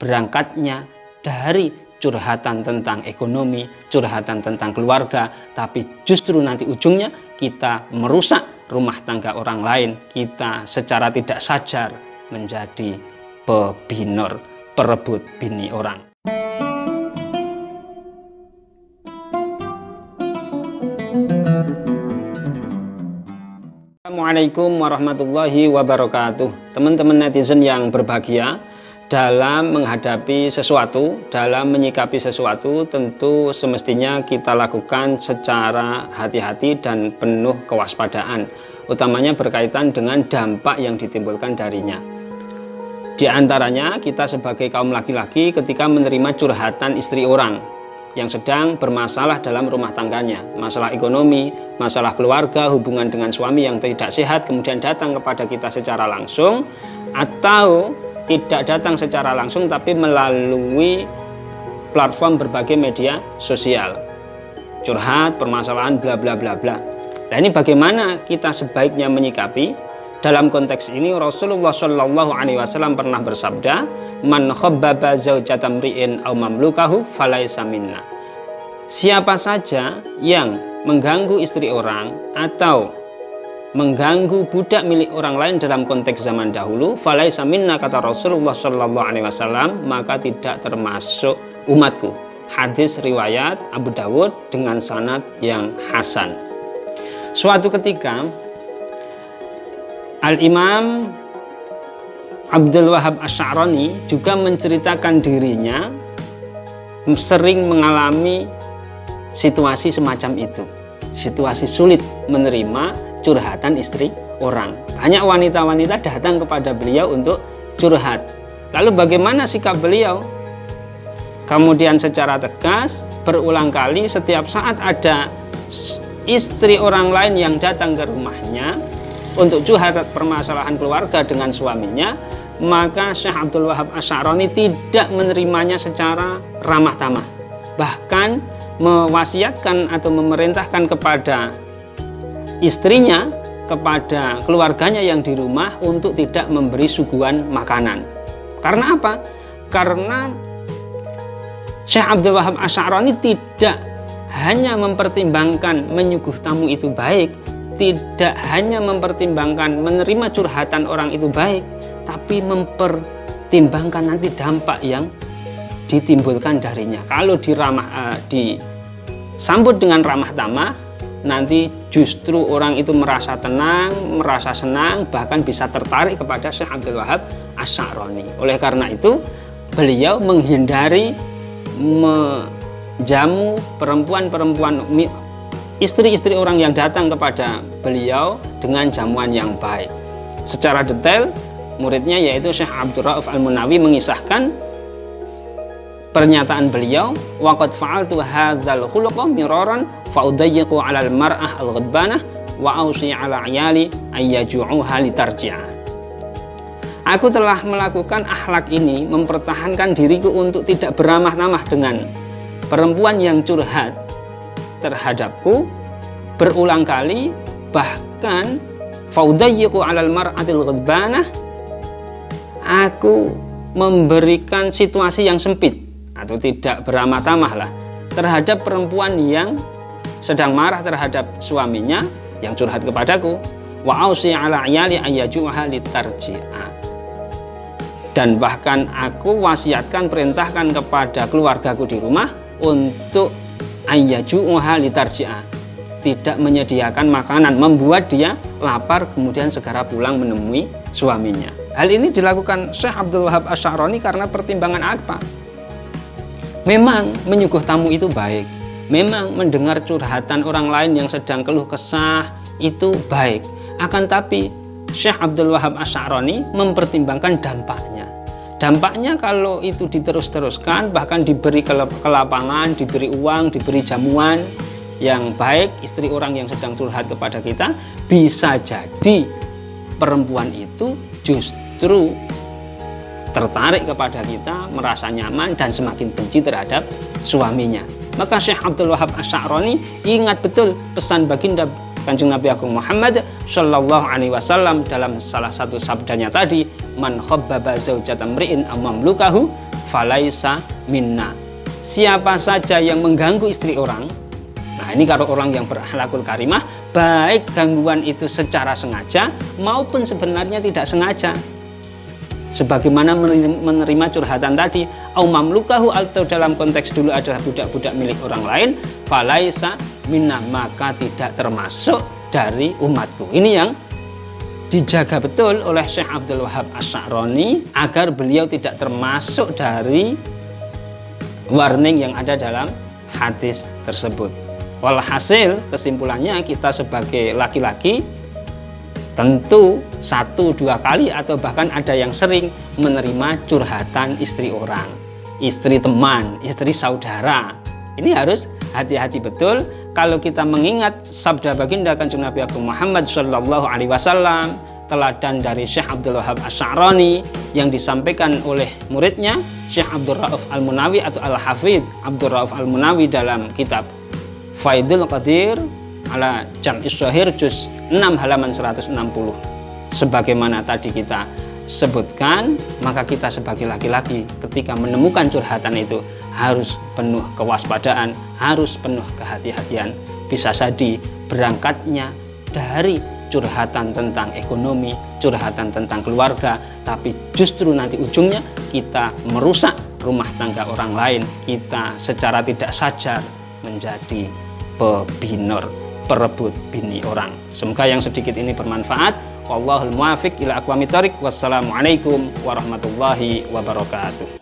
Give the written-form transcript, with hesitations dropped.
berangkatnya dari curhatan tentang ekonomi, curhatan tentang keluarga, tapi justru nanti ujungnya kita merusak rumah tangga orang lain, kita secara tidak sadar menjadi pebinor, perebut bini orang. Assalamualaikum warahmatullahi wabarakatuh. Teman-teman netizen yang berbahagia, dalam menghadapi sesuatu, dalam menyikapi sesuatu, tentu semestinya kita lakukan secara hati-hati dan penuh kewaspadaan, utamanya berkaitan dengan dampak yang ditimbulkan darinya. Di antaranya, kita sebagai kaum laki-laki ketika menerima curhatan istri orang yang sedang bermasalah dalam rumah tangganya, masalah ekonomi, masalah keluarga, hubungan dengan suami yang tidak sehat, kemudian datang kepada kita secara langsung, atau tidak datang secara langsung tapi melalui platform berbagai media sosial, curhat, permasalahan, bla bla bla bla. Nah, ini bagaimana kita sebaiknya menyikapi? Dalam konteks ini Rasulullah Shallallahu Alaihi Wasallam pernah bersabda, "Man khabbaba zaujata mri'in aw mamlukahu falaisa minna." Siapa saja yang mengganggu istri orang atau mengganggu budak milik orang lain dalam konteks zaman dahulu, falaisa minna, kata Rasulullah Shallallahu Alaihi Wasallam, maka tidak termasuk umatku. Hadis riwayat Abu Dawud dengan sanad yang hasan. Suatu ketika Al-Imam Abdul Wahab Asy'arani juga menceritakan dirinya sering mengalami situasi semacam itu, situasi sulit menerima curhatan istri orang. Banyak wanita-wanita datang kepada beliau untuk curhat. Lalu bagaimana sikap beliau? Kemudian secara tegas berulang kali setiap saat ada istri orang lain yang datang ke rumahnya untuk curhat permasalahan keluarga dengan suaminya, maka Syekh Abdul Wahab Asy'arani tidak menerimanya secara ramah tamah. Bahkan mewasiatkan atau memerintahkan kepada istrinya, kepada keluarganya yang di rumah untuk tidak memberi suguhan makanan. Karena apa? Karena Syekh Abdul Wahab Asy'arani tidak hanya mempertimbangkan menyuguh tamu itu baik, tidak hanya mempertimbangkan menerima curhatan orang itu baik, tapi mempertimbangkan nanti dampak yang ditimbulkan darinya. Kalau disambut dengan ramah tamah, nanti justru orang itu merasa tenang, merasa senang, bahkan bisa tertarik kepada Syekh Abdul Wahab Asy'arani. Oleh karena itu, beliau menghindari menjamu perempuan-perempuan, istri-istri orang yang datang kepada beliau dengan jamuan yang baik. Secara detail, muridnya yaitu Syekh Abdul Rauf Al-Munawi mengisahkan pernyataan beliau, waqad fa'altu hadzal khuluqa miraran fa udayyiqu 'alal mar'ah al-ghadbanah wa ausi 'ala 'iyali ayyaju'uha litarji'a. Aku telah melakukan akhlak ini, mempertahankan diriku untuk tidak beramah tamah dengan perempuan yang curhat terhadapku berulang kali, bahkan fa udayyiqu 'alal mar'atil ghadbanah, aku memberikan situasi yang sempit atau tidak beramah tamah lah terhadap perempuan yang sedang marah terhadap suaminya yang curhat kepadaku, wa ausi 'ala 'iyali ayyajuha litarji'a, dan bahkan aku wasiatkan, perintahkan kepada keluargaku di rumah untuk ayyajuha litarji'a, tidak menyediakan makanan, membuat dia lapar kemudian segera pulang menemui suaminya. Hal ini dilakukan Syekh Abdul Wahab Asy'arani karena pertimbangan apa? Memang menyuguh tamu itu baik, memang mendengar curhatan orang lain yang sedang keluh kesah itu baik, akan tapi Syekh Abdul Wahab Asy'arani mempertimbangkan dampaknya. Dampaknya kalau itu diterus-teruskan, bahkan diberi ke lapangan, diberi uang, diberi jamuan yang baik, istri orang yang sedang curhat kepada kita, bisa jadi perempuan itu justru tertarik kepada kita, merasa nyaman dan semakin benci terhadap suaminya. Maka Syekh Abdul Wahab Asy'arani ingat betul pesan baginda Kanjeng Nabi Agung Muhammad Shallallahu Alaihi Wasallam dalam salah satu sabdanya tadi, man khabbaba zaujata mri'in aw mamlukahu falaisa minna. Siapa saja yang mengganggu istri orang, nah ini kalau orang yang berakhlakul karimah, baik gangguan itu secara sengaja maupun sebenarnya tidak sengaja, sebagaimana menerima curhatan tadi, au mamlukahu, atau dalam konteks dulu adalah budak-budak milik orang lain, falaisa minna, maka tidak termasuk dari umatku. Ini yang dijaga betul oleh Syekh Abdul Wahab Asy'arani agar beliau tidak termasuk dari warning yang ada dalam hadis tersebut. Walhasil kesimpulannya, kita sebagai laki-laki tentu 1-2 kali atau bahkan ada yang sering menerima curhatan istri orang, istri teman, istri saudara. Ini harus hati-hati betul. Kalau kita mengingat sabda baginda Kanjeng Nabi Agung Muhammad Shallallahu Alaihi Wasallam, teladan dari Syekh Abdul Wahab Asy'arani yang disampaikan oleh muridnya Syekh Abdul Rauf Al-Munawi atau Al-Hafidh Abdul Rauf Al-Munawi dalam kitab Faidul Qadir ala Jam'is Shahir juz 6 halaman 160. Sebagaimana tadi kita sebutkan, maka kita sebagai laki-laki ketika menemukan curhatan itu harus penuh kewaspadaan, harus penuh kehati-hatian. Bisa jadi berangkatnya dari curhatan tentang ekonomi, curhatan tentang keluarga, tapi justru nanti ujungnya kita merusak rumah tangga orang lain, kita secara tidak sadar menjadi pebinor, perebut bini orang. Semoga yang sedikit ini bermanfaat. Wallahul muwaffiq ila aqwamit thoriq. Wassalamualaikum warahmatullahi wabarakatuh.